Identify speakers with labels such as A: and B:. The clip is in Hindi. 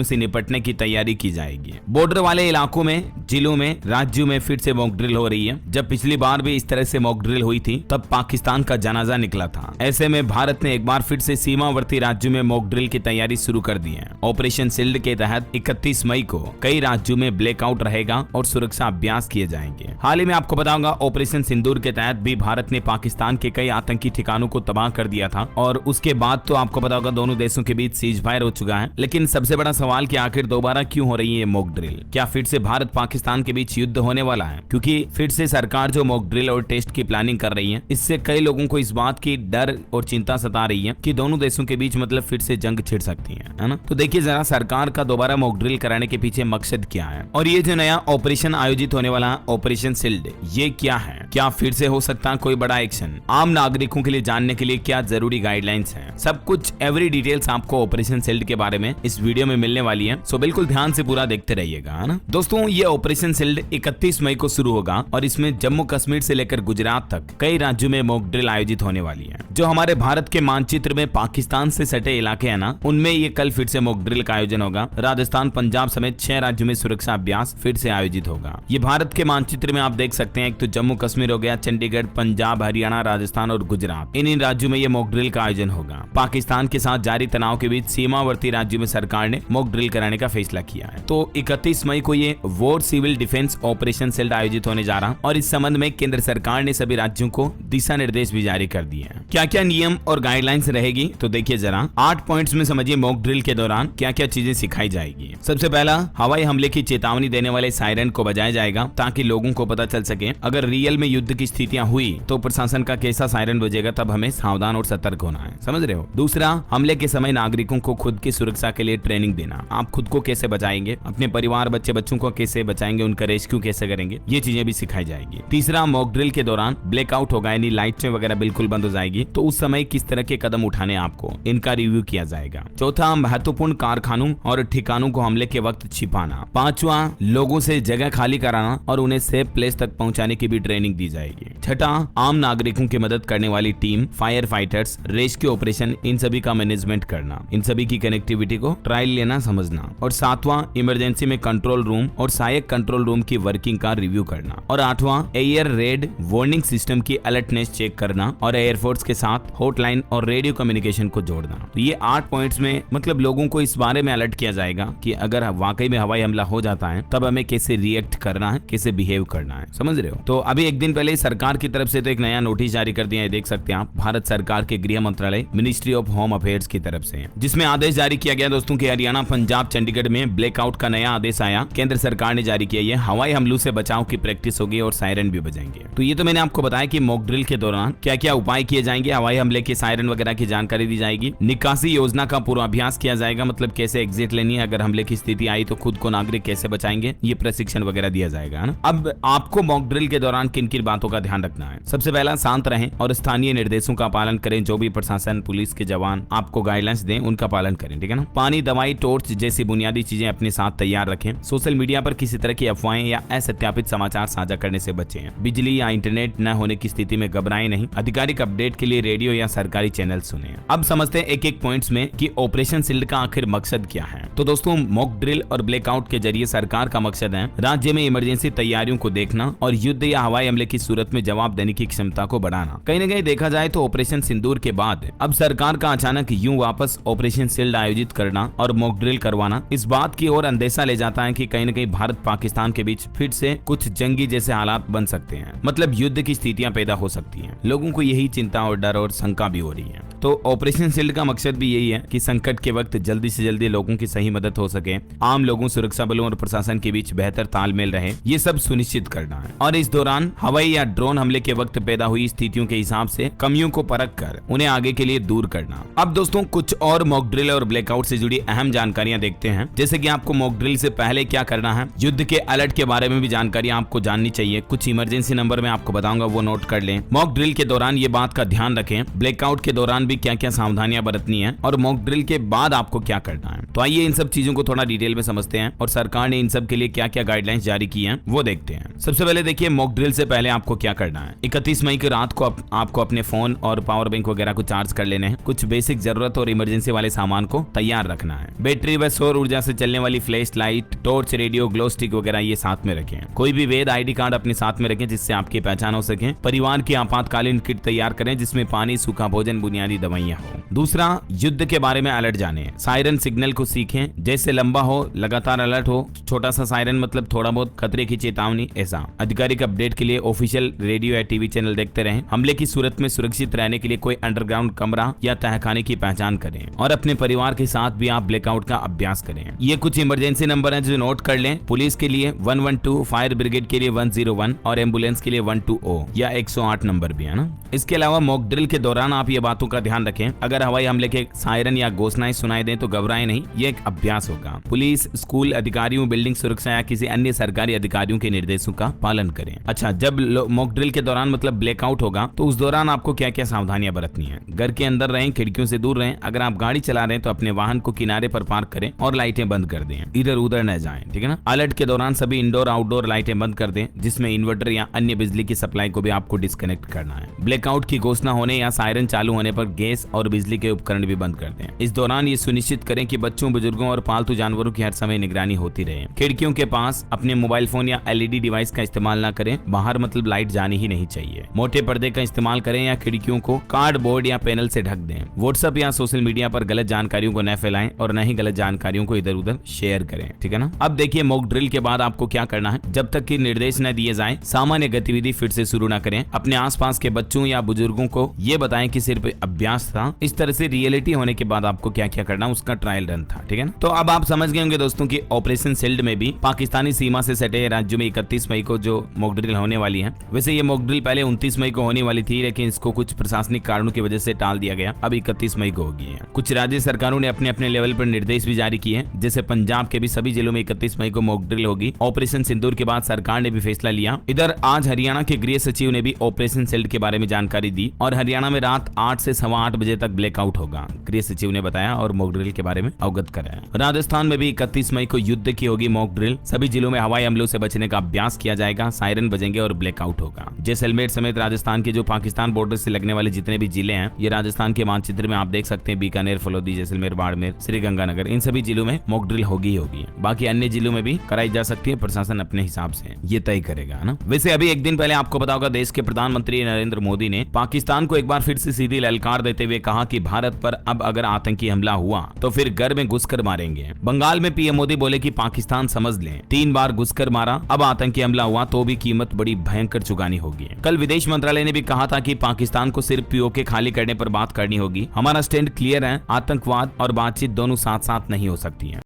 A: से निपटने की तैयारी की जाएगी। बॉर्डर वाले इलाकों में, जिलों में, राज्यों में फिर से मॉक ड्रिल हो रही है। जब पिछली बार भी इस तरह से मॉक ड्रिल हुई थी तब पाकिस्तान का जनाजा निकला था। ऐसे में भारत ने एक बार फिर से सीमावर्ती राज्यों में मॉक ड्रिल की तैयारी शुरू कर दी है। ऑपरेशन शील्ड के तहत 31 मई को कई राज्यों में ब्लैकआउट रहेगा और सुरक्षा अभ्यास किए जाएंगे। हाल ही में आपको बताऊंगा ऑपरेशन सिंदूर के तहत भी भारत ने पाकिस्तान के कई आतंकी ठिकानों को तबाह कर दिया था और उसके बाद तो आपको पता होगा दोनों देशों के बीच सीज फायर हो चुका है। लेकिन सबसे बड़ा सवाल कि आखिर दोबारा क्यों हो रही है मॉक ड्रिल? क्या फिर से भारत पाकिस्तान के बीच युद्ध होने वाला है? क्योंकि फिर से सरकार जो मॉक ड्रिल और टेस्ट की प्लानिंग कर रही है, इससे कई लोगों को इस बात की डर और चिंता सता रही है कि दोनों देशों के बीच मतलब फिर से जंग छिड़ सकती है ना? तो देखिए जरा सरकार का दोबारा मॉक ड्रिल कराने के पीछे मकसद क्या है और ये जो नया ऑपरेशन आयोजित होने वाला ऑपरेशन शील्ड, ये क्या है? क्या फिर से हो सकता है कोई बड़ा एक्शन? आम नागरिकों के लिए जानने के लिए क्या जरूरी गाइडलाइंस हैं? सब कुछ एवरी डिटेल्स आपको ऑपरेशन शील्ड के बारे में इस वीडियो में मिलने वाली है, सो बिल्कुल ध्यान से पूरा देखते रहिएगा, है ना? दोस्तों ये ऑपरेशन शील्ड 31 मई को शुरू होगा और इसमें जम्मू कश्मीर से लेकर गुजरात तक कई राज्यों में मॉक ड्रिल आयोजित होने वाली है। जो हमारे भारत के मानचित्र में पाकिस्तान से सटे इलाके हैं ना, उनमें ये कल फिर से मॉक ड्रिल का आयोजन होगा। राजस्थान, पंजाब समेत 6 राज्यों में सुरक्षा अभ्यास फिर से आयोजित होगा। ये भारत के मानचित्र में आप देख सकते हैं, एक तो जम्मू कश्मीर हो गया, चंडीगढ़, पंजाब, हरियाणा, राजस्थान और गुजरात। इन राज्यों में ये मॉक ड्रिल का आयोजन होगा। पाकिस्तान के साथ जारी तनाव के बीच सीमावर्ती राज्यों में सरकार ने मॉक ड्रिल कराने का फैसला किया है। तो 31 मई को ये war civil defence operation shield आयोजित होने जा रहा और इस संबंध में केंद्र सरकार ने सभी राज्यों को दिशा निर्देश भी जारी कर दिए हैं। क्या क्या नियम और गाइडलाइंस रहेगी तो देखिए जरा 8 पॉइंट्स में समझिए मॉक ड्रिल के दौरान क्या क्या चीजें सिखाई जाएगी। सबसे पहला, हवाई हमले की चेतावनी देने वाले सायरन को बजाया जाएगा ताकि लोगों को पता चल सके अगर रियल में युद्ध की स्थितियां हुई तो प्रशासन का कैसा सायरन बजेगा, तब हमें सावधान और सतर्क होना है। समझ रहे हो? दूसरा, हमले के समय नागरिकों को खुद की सुरक्षा के लिए ट्रेनिंग देना। आप खुद को कैसे बचाएंगे, अपने परिवार, बच्चों को कैसे बचाएंगे, उनका रेस्क्यू कैसे करेंगे, ये चीजें भी सिखाई जाएगी। तीसरा, मॉक ड्रिल के दौरान ब्लैकआउट होगा यानी लाइटें वगैरह बिल्कुल बंद हो जाएगी, तो उस समय किस तरह के कदम उठाने आपको, इनका रिव्यू किया जाएगा। चौथा, महत्वपूर्ण कारखानों और ठिकानों को हमले के वक्त छिपाना। पांचवा, लोगों से जगह खाली कराना और उन्हें सेफ प्लेस तक पहुंचाने की भी ट्रेनिंग दी जाएगी। छठा, आम नागरिकों की मदद करने वाली team, fire fighters, rescue operation, इन सभी का मैनेजमेंट करना, इन सभी की कनेक्टिविटी को ट्रायल लेना, समझना। और सातवां, इमरजेंसी में कंट्रोल रूम और सहायक कंट्रोल रूम की वर्किंग का रिव्यू करना। और आठवां, एयर रेड वार्निंग सिस्टम की अलर्टनेस चेक करना और एयरफोर्स के साथ हॉटलाइन और रेडियो कम्युनिकेशन को जोड़ना। तो ये 8 पॉइंट्स में मतलब लोगों को इस बारे में अलर्ट किया जाएगा कि अगर वाकई में हवाई हमला हो जाता है तब हमें कैसे रिएक्ट करना है, कैसे बिहेव करना है। समझ रहे हो? तो अभी एक दिन पहले सरकार की तरफ से तो एक नया नोटिस जारी कर दिया है, देख सकते हैं आप, भारत सरकार के गृह मंत्रालय, मिनिस्ट्री ऑफ होम अफेयर्स की तरफ से, जिसमें आदेश जारी किया गया दोस्तों कि हरियाणा, पंजाब, चंडीगढ़ में ब्लैकआउट का नया आदेश आया। केंद्र सरकार ने जारी किया। ये हवाई हमलों से बचाव की प्रैक्टिस होगी और सायरन भी बजाएंगे। तो ये तो मैंने आपको बताया कि मॉक ड्रिल के दौरान क्या क्या उपाय किए जाएंगे, हवाई हमले के सायरन वगैरह की जानकारी दी जाएगी। निकासी योजना का पूर्वाभ्यास किया जाएगा, मतलब कैसे एग्जिट लेनी है, अगर हमले की स्थिति आई तो खुद को नागरिक कैसे बचाएंगे, ये प्रशिक्षण वगैरह दिया जाएगा, है ना? अब आपको मॉक ड्रिल के दौरान किन किन बातों का ध्यान रखना है। सबसे पहला, शांत रहें और स्थानीय निर्देशों का पालन करें। जो भी प्रशासन, पुलिस के जवान आपको गाइडलाइंस दें उनका पालन करें, ठीक है ना? पानी, दवाई, टॉर्च जैसी बुनियादी चीजें अपने साथ तैयार रखें। सोशल मीडिया पर किसी तरह की अफवाहें या असत्यापित समाचार साझा करने से बचें। बिजली या इंटरनेट न होने की स्थिति में घबराएं नहीं। आधिकारिक अपडेट के लिए रेडियो या सरकारी चैनल सुनें। अब समझते हैं एक एक पॉइंट्स में कि ऑपरेशन शील्ड का आखिर मकसद क्या है। तो दोस्तों, मॉक ड्रिल और ब्लैकआउट के जरिए सरकार का मकसद है राज्य में इमरजेंसी तैयारियों को देखना और युद्ध या हवाई हमले की सूरत में जवाब देने की क्षमता को बढ़ाना। कहीं न कहीं देखा जाए तो ऑपरेशन सिंदूर के बाद अब सरकार का अचानक यूं वापस ऑपरेशन शील्ड आयोजित करना और मॉक ड्रिल करवाना इस बात की ओर अंदेशा ले जाता है कि कहीं न कहीं भारत पाकिस्तान के बीच फिर से कुछ जंगी जैसे हालात बन सकते हैं, मतलब युद्ध की स्थितियां पैदा हो सकती हैं। लोगों को यही चिंता और डर और शंका भी हो रही है। तो ऑपरेशन शील्ड का मकसद भी यही है कि संकट के वक्त जल्दी से जल्दी लोगों की सही मदद हो सके, आम लोगों, सुरक्षा बलों और प्रशासन के बीच बेहतर तालमेल रहे, ये सब सुनिश्चित करना है। और इस दौरान हवाई या ड्रोन हमले के वक्त पैदा हुई स्थितियों के हिसाब से कमियों को परख कर उन्हें आगे के लिए दूर करना। अब दोस्तों, कुछ और मॉक ड्रिल और ब्लैकआउट से जुड़ी अहम जानकारियां देखते हैं, जैसे कि आपको मॉक ड्रिल से पहले क्या करना है, युद्ध के अलर्ट के बारे में भी जानकारी आपको जाननी चाहिए। कुछ इमरजेंसी नंबर में आपको बताऊंगा, वो नोट कर लें। मॉक ड्रिल के दौरान ये बात का ध्यान रखें, ब्लैकआउट के दौरान भी अभी क्या क्या सावधानियां बरतनी है और मॉक ड्रिल के बाद आपको क्या करना है। तो आइए इन सब चीजों को थोड़ा डिटेल में समझते हैं और सरकार ने इन सब के लिए क्या क्या गाइडलाइंस जारी की हैं वो देखते हैं। सबसे पहले देखिए मॉक ड्रिल से पहले आपको क्या करना है। 31 मई की रात को आपको अपने फोन और पावर बैंक वगैरह को चार्ज कर लेने हैं। कुछ बेसिक जरूरत और इमरजेंसी वाले सामान को तैयार रखना है। बैटरी व सौर ऊर्जा से चलने वाली flash light, torch, radio, glow stick वगैरह ये साथ में रखें। कोई भी वैध ID कार्ड अपने साथ में रखें जिससे आपकी पहचान हो सके। परिवार की आपातकालीन किट तैयार करें जिसमें पानी, सूखा भोजन, बुनियादी दवाइयां हो। दूसरा, युद्ध के बारे में अलर्ट जाने। सायरन सिग्नल को सीखें, जैसे लंबा हो, लगातार अलर्ट हो। छोटा सा सायरन मतलब थोड़ा बहुत खतरे की चेतावनी, ऐसा। आधिकारिक अपडेट के लिए ऑफिशियल रेडियो या टीवी चैनल देखते रहें। हमले की सूरत में सुरक्षित रहने के लिए कोई अंडरग्राउंड कमरा या तहखाने की पहचान करें और अपने परिवार के साथ भी आप ब्लैकआउट का अभ्यास करें। ये कुछ इमरजेंसी नंबर हैं जो नोट कर लें। पुलिस के लिए 112, फायर ब्रिगेड के लिए 101 और एम्बुलेंस के लिए 120 या 108 नंबर भी है ना। इसके अलावा मॉक ड्रिल के दौरान आप ये बातों का ध्यान रखें, अगर हवाई हमले के सायरन या घोषणाएं सुनाई दें तो घबराएं नहीं, ये एक अभ्यास होगा। पुलिस, स्कूल अधिकारियों, बिल्डिंग सुरक्षा या किसी अन्य सरकारी अधिकारियों के निर्देशों का पालन करें। अच्छा, जब मॉक ड्रिल के दौरान मतलब ब्लैकआउट होगा तो उस दौरान आपको क्या क्या सावधानियां बरतनी है। घर के अंदर रहें, खिड़कियों से दूर रहें। अगर आप गाड़ी चला रहे हैं तो अपने वाहन को किनारे पर पार्क करें और लाइटें बंद कर दें, इधर उधर न जाएं, ठीक है ना। अलर्ट के दौरान सभी इंडोर आउटडोर लाइटें बंद कर दें, जिसमें इन्वर्टर या अन्य बिजली की सप्लाई को भी आपको डिस्कनेक्ट करना है। ब्लैकआउट की घोषणा होने या सायरन चालू होने पर गैस और बिजली के उपकरण भी बंद कर दें। इस दौरान ये सुनिश्चित करें कि बच्चों, बुजुर्गों और पालतू जानवरों की हर समय निगरानी होती रहे। खिड़कियों के पास अपने मोबाइल फोन या LED डिवाइस का इस्तेमाल न करें। बाहर मतलब लाइट जानी ही नहीं चाहिए। मोटे पर्दे का इस्तेमाल करें या खिड़कियों को कार्डबोर्ड या पैनल से ढक दें। व्हाट्सएप या सोशल मीडिया पर गलत जानकारियों को न फैलाएं और न ही गलत जानकारियों को इधर उधर शेयर करें, ठीक है ना। अब देखिए मॉक ड्रिल के बाद आपको क्या करना है। जब तक कि निर्देश न दिए जाएं, सामान्य गतिविधि फिर से शुरू न करें। अपने आसपास के बच्चों या बुजुर्गों को ये बताएं कि सिर्फ अभ्यास था। इस तरह से रियलिटी होने के बाद आपको क्या क्या करना उसका ट्रायल रन था, ठीक है ना। तो अब आप समझ गए होंगे दोस्तों कि ऑपरेशन शील्ड में भी पाकिस्तानी सीमा से सटे राज्यों में 31 मई को जो मॉक ड्रिल होने वाली है। वैसे ये मॉक ड्रिल पहले 29 मई को होने वाली थी, लेकिन इसको कुछ प्रशासनिक कारणों की वजह से टाल दिया गया। अब 31 मई को होगी है। कुछ राज्य सरकारों ने अपने अपने लेवल पर निर्देश भी जारी किए, जैसे पंजाब के भी सभी जिलों में 31 मई को मॉक ड्रिल होगी। ऑपरेशन सिंदूर के बाद सरकार ने भी फैसला लिया। इधर आज हरियाणा के गृह सचिव ने भी ऑपरेशन शील्ड के बारे में जानकारी दी और हरियाणा में रात 8 से 8:15 बजे तक ब्लैकआउट होगा, गृह सचिव ने बताया और मॉक ड्रिल के बारे में अवगत कराया। राजस्थान में भी 31 मई को युद्ध की होगी मॉक ड्रिल। सभी जिलों में हवाई हमलों से बचने का अभ्यास किया जाएगा, सायरन बजेंगे और ब्लैकआउट होगा। जैसलमेर समेत राजस्थान के जो पाकिस्तान बॉर्डर से लगने वाले जितने भी जिले हैं, ये राजस्थान के मानचित्र में आप देख सकते हैं। बीकानेर, फलोदी, जैसलमेर, बाड़मेर, श्रीगंगानगर, इन सभी जिलों में मॉक ड्रिल होगी ही होगी। बाकी अन्य जिलों में भी कराई जा सकती है, प्रशासन अपने हिसाब से ये तय करेगा ना। वैसे अभी एक दिन पहले आपको पता होगा देश के प्रधानमंत्री नरेंद्र मोदी ने पाकिस्तान को एक बार फिर से सीधी ललकार देते हुए कहा कि भारत पर अब अगर आतंकी हमला हुआ तो फिर घर में घुसकर मारेंगे। बंगाल में PM मोदी बोले कि पाकिस्तान समझ लें, 3 बार घुसकर मारा, अब आतंकी हमला हुआ तो भी कीमत बड़ी भयंकर चुकानी होगी। कल विदेश मंत्रालय ने भी कहा था कि पाकिस्तान को सिर्फ POK खाली करने पर बात करनी होगी। हमारा स्टैंड क्लियर है, आतंकवाद और बातचीत दोनों साथ साथ नहीं हो सकती है।